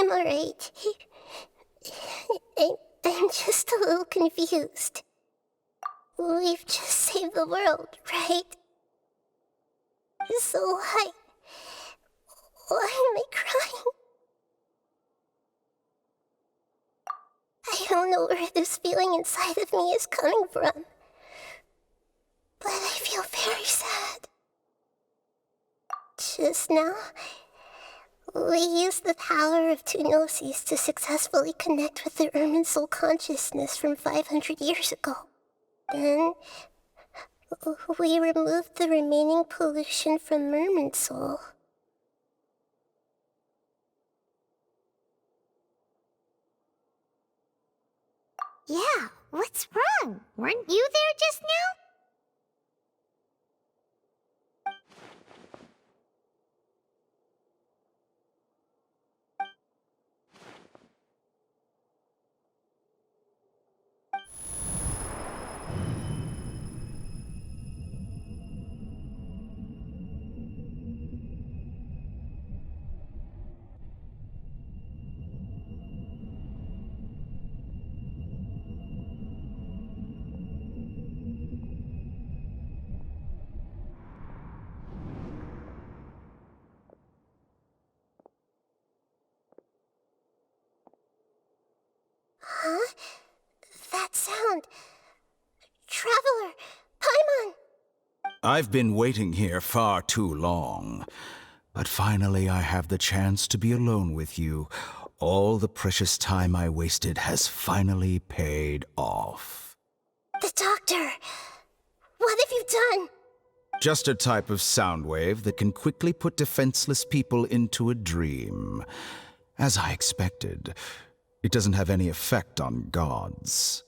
I'm alright. I'm just a little confused. We've just saved the world, right? So why am I crying? I don't know where this feeling inside of me is coming from, but I feel very sad. Just now, we used the power of two gnosis to successfully connect with the Ermin soul consciousness from 500 years ago. Then, we removed the remaining pollution from Merman soul. Yeah, what's wrong? Weren't you there just now? Huh? That sound. Traveler! Paimon! I've been waiting here far too long. But finally I have the chance to be alone with you. All the precious time I wasted has finally paid off. The doctor! What have you done? Just a type of sound wave that can quickly put defenseless people into a dream. As I expected, it doesn't have any effect on gods.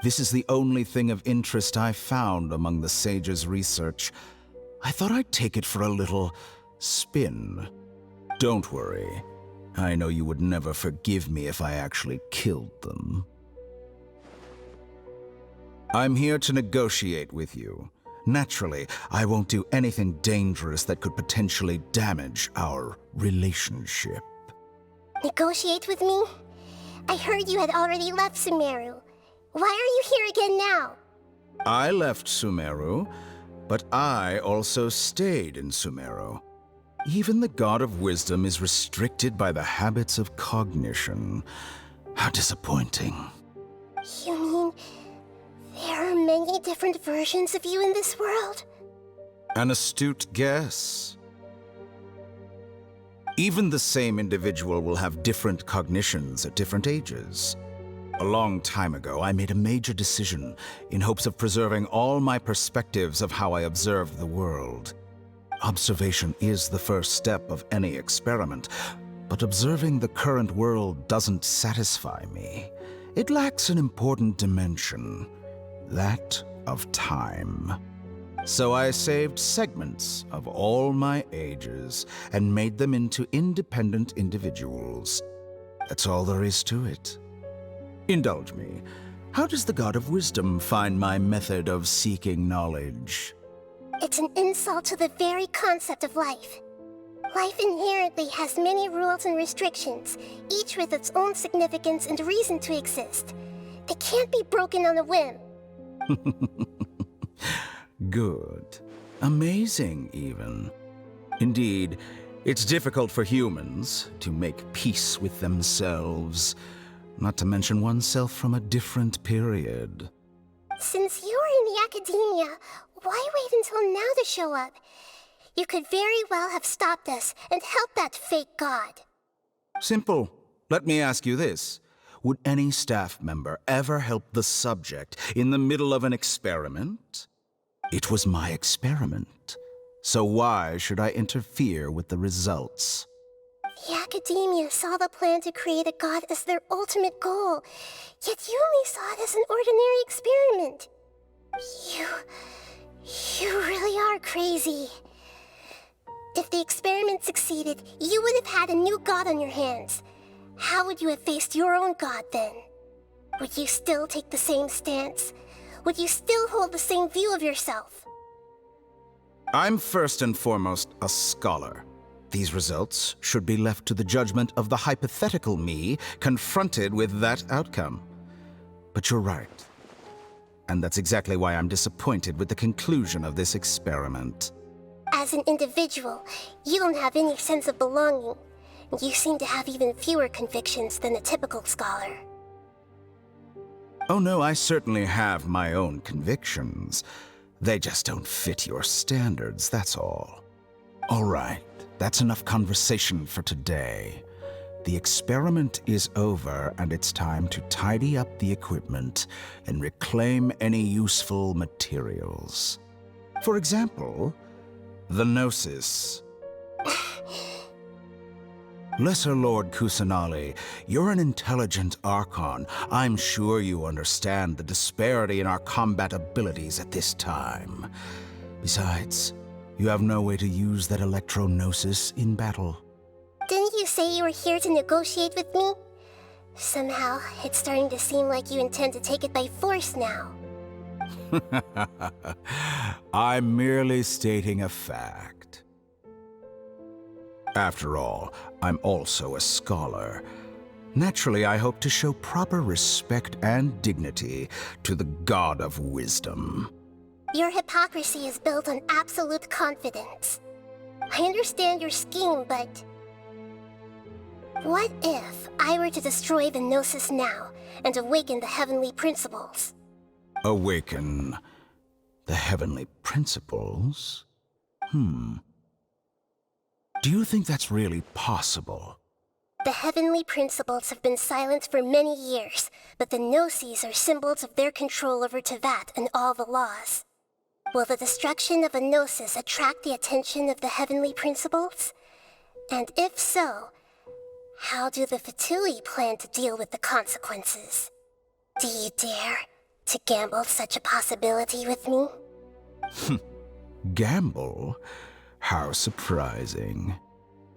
This is the only thing of interest I found among the sage's research. I thought I'd take it for a little spin. Don't worry. I know you would never forgive me if I actually killed them. I'm here to negotiate with you. Naturally, I won't do anything dangerous that could potentially damage our relationship. Negotiate with me? I heard you had already left Sumeru. Why are you here again now? I left Sumeru, but I also stayed in Sumeru. Even the God of Wisdom is restricted by the habits of cognition. How disappointing. You mean there are many different versions of you in this world? An astute guess. Even the same individual will have different cognitions at different ages. A long time ago, I made a major decision in hopes of preserving all my perspectives of how I observed the world. Observation is the first step of any experiment, but observing the current world doesn't satisfy me. It lacks an important dimension, that of time. So I saved segments of all my ages and made them into independent individuals. That's all there is to it. Indulge me. How does the God of Wisdom find my method of seeking knowledge? It's an insult to the very concept of life. Life inherently has many rules and restrictions, each with its own significance and reason to exist. They can't be broken on a whim. Good. Amazing, even. Indeed, it's difficult for humans to make peace with themselves, not to mention oneself from a different period. Since you were in the academia, why wait until now to show up? You could very well have stopped us and helped that fake god. Simple. Let me ask you this. Would any staff member ever help the subject in the middle of an experiment? It was my experiment. So why should I interfere with the results? The academia saw the plan to create a god as their ultimate goal, yet you only saw it as an ordinary experiment. You really are crazy. If the experiment succeeded, you would have had a new god on your hands. How would you have faced your own god then? Would you still take the same stance? Would you still hold the same view of yourself? I'm first and foremost a scholar. These results should be left to the judgment of the hypothetical me confronted with that outcome. But you're right. And that's exactly why I'm disappointed with the conclusion of this experiment. As an individual, you don't have any sense of belonging. You seem to have even fewer convictions than a typical scholar. Oh no, I certainly have my own convictions. They just don't fit your standards, that's all. All right, that's enough conversation for today. The experiment is over, and it's time to tidy up the equipment and reclaim any useful materials. For example, the Gnosis. Lesser Lord Kusanali, you're an intelligent Archon. I'm sure you understand the disparity in our combat abilities at this time. Besides, you have no way to use that Electro-Gnosis in battle. Didn't you say you were here to negotiate with me? Somehow, it's starting to seem like you intend to take it by force now. I'm merely stating a fact. After all, I'm also a scholar. Naturally, I hope to show proper respect and dignity to the God of Wisdom. Your hypocrisy is built on absolute confidence. I understand your scheme, but... what if I were to destroy the Gnosis now and awaken the heavenly principles? Awaken the heavenly principles? Do you think that's really possible? The heavenly principles have been silent for many years, but the Gnosis are symbols of their control over Tevat and all the laws. Will the destruction of a Gnosis attract the attention of the heavenly principles? And if so, how do the Fatui plan to deal with the consequences? Do you dare to gamble such a possibility with me? Gamble? How surprising.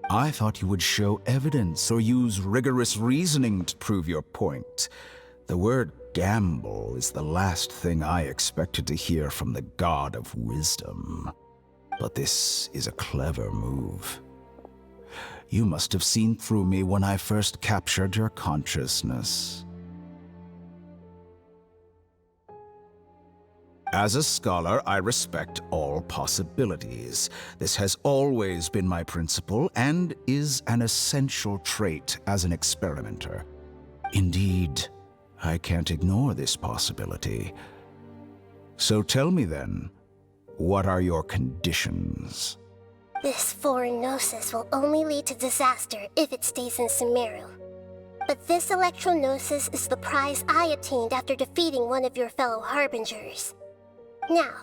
I thought you would show evidence or use rigorous reasoning to prove your point. The word gamble is the last thing I expected to hear from the God of Wisdom. But this is a clever move. You must have seen through me when I first captured your consciousness. As a scholar, I respect all possibilities. This has always been my principle and is an essential trait as an experimenter. Indeed, I can't ignore this possibility. So tell me then, what are your conditions? This foreign Gnosis will only lead to disaster if it stays in Sumeru. But this Electro-Gnosis is the prize I obtained after defeating one of your fellow Harbingers. Now,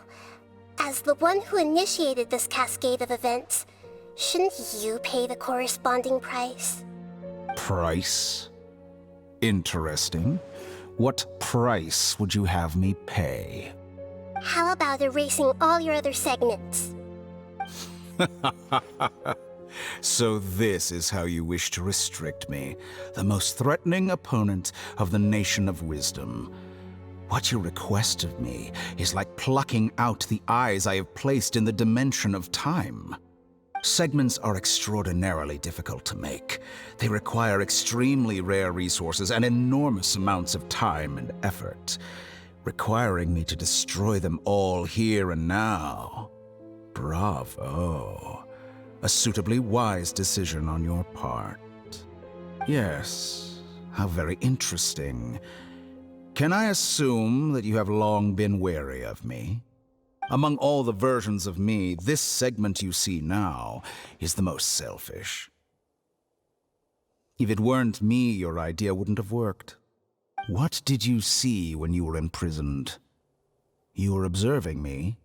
as the one who initiated this cascade of events, shouldn't you pay the corresponding price? Price? Interesting. What price would you have me pay? How about erasing all your other segments? So this is how you wish to restrict me, the most threatening opponent of the Nation of Wisdom. What you request of me is like plucking out the eyes I have placed in the dimension of time. Segments are extraordinarily difficult to make. They require extremely rare resources and enormous amounts of time and effort, requiring me to destroy them all here and now. Bravo. A suitably wise decision on your part. Yes, how very interesting. Can I assume that you have long been wary of me? Among all the versions of me, this segment you see now is the most selfish. If it weren't me, your idea wouldn't have worked. What did you see when you were imprisoned? You were observing me,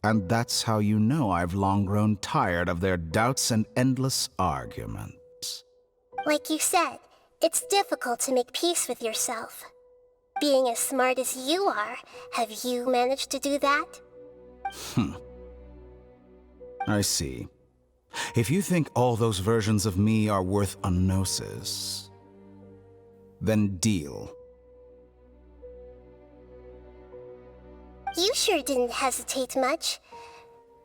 and that's how you know I've long grown tired of their doubts and endless arguments. Like you said, it's difficult to make peace with yourself. Being as smart as you are, have you managed to do that? I see. If you think all those versions of me are worth a gnosis, then deal. You sure didn't hesitate much.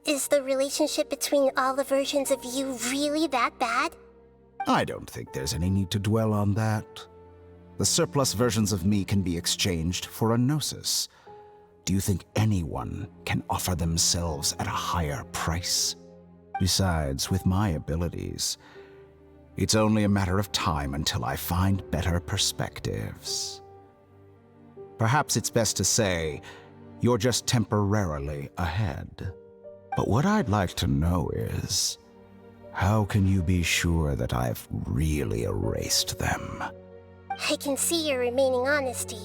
Is the relationship between all the versions of you really that bad? I don't think there's any need to dwell on that. The surplus versions of me can be exchanged for a gnosis. Do you think anyone can offer themselves at a higher price? Besides, with my abilities, it's only a matter of time until I find better perspectives. Perhaps it's best to say, you're just temporarily ahead. But what I'd like to know is, how can you be sure that I've really erased them? I can see your remaining honesty.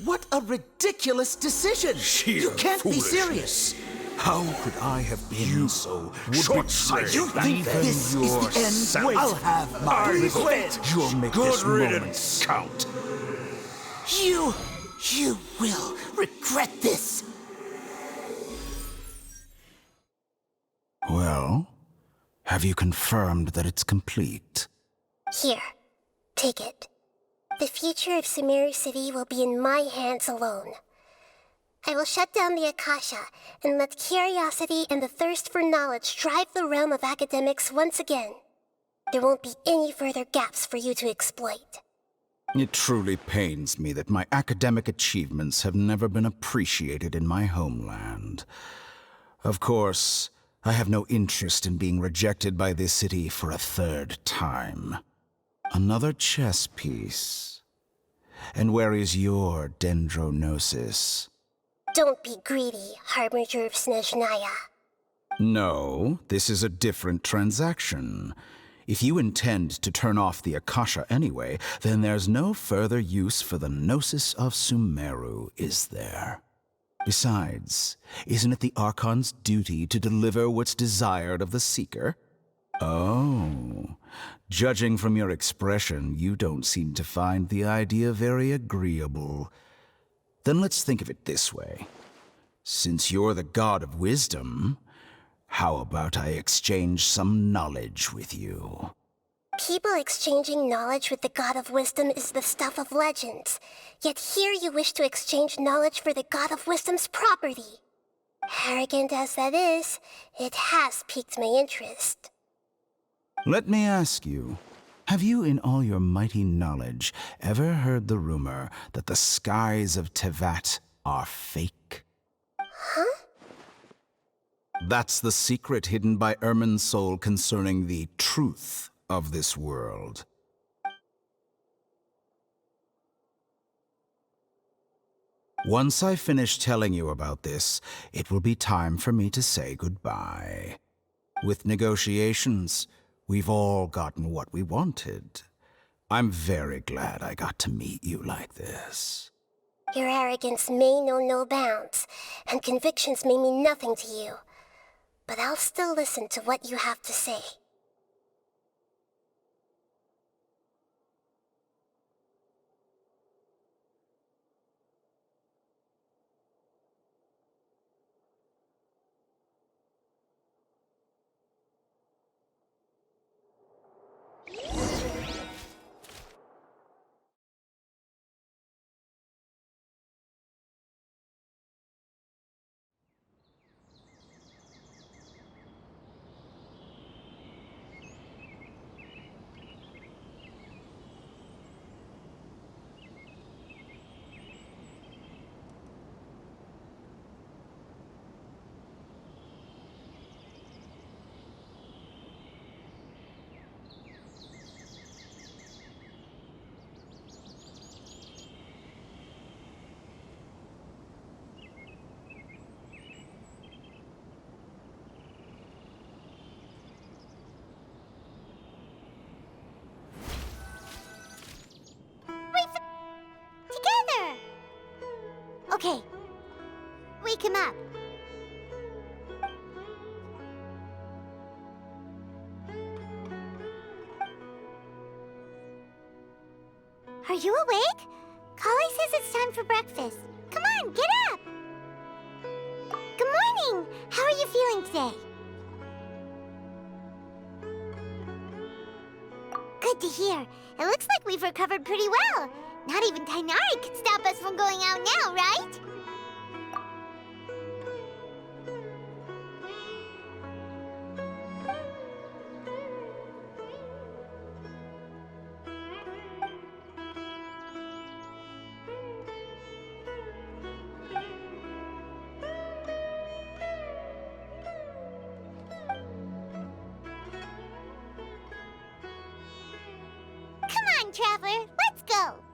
What a ridiculous decision! You can't be serious! How could I have been so short-sighted? You think this is the end? I'll have my revenge! You'll make this moment count. You will regret this! Well, have you confirmed that it's complete? Here, take it. The future of Sumeru City will be in my hands alone. I will shut down the Akasha and let curiosity and the thirst for knowledge drive the realm of academics once again. There won't be any further gaps for you to exploit. It truly pains me that my academic achievements have never been appreciated in my homeland. Of course, I have no interest in being rejected by this city for a third time. Another chess piece. And where is your dendronosis? Don't be greedy, Harbinger of Snezhnaya. No, this is a different transaction. If you intend to turn off the Akasha anyway, then there's no further use for the Gnosis of Sumeru, is there? Besides, isn't it the Archon's duty to deliver what's desired of the Seeker? Oh, judging from your expression, you don't seem to find the idea very agreeable. Then let's think of it this way. Since you're the god of wisdom, how about I exchange some knowledge with you? People exchanging knowledge with the God of Wisdom is the stuff of legends. Yet here you wish to exchange knowledge for the God of Wisdom's property. Arrogant as that is, it has piqued my interest. Let me ask you, have you in all your mighty knowledge ever heard the rumor that the skies of Tevat are fake? Huh? That's the secret hidden by Irminsul concerning the truth of this world. Once I finish telling you about this, it will be time for me to say goodbye. With negotiations, we've all gotten what we wanted. I'm very glad I got to meet you like this. Your arrogance may know no bounds, and convictions may mean nothing to you. But I'll still listen to what you have to say. Together! Okay. Wake him up. Are you awake? Kali says it's time for breakfast. Come on, get up! Good morning! How are you feeling today? Good to hear. It looks like we've recovered pretty well. Not even Tainari could stop us from going out now, right? Come on, Traveler, let's go!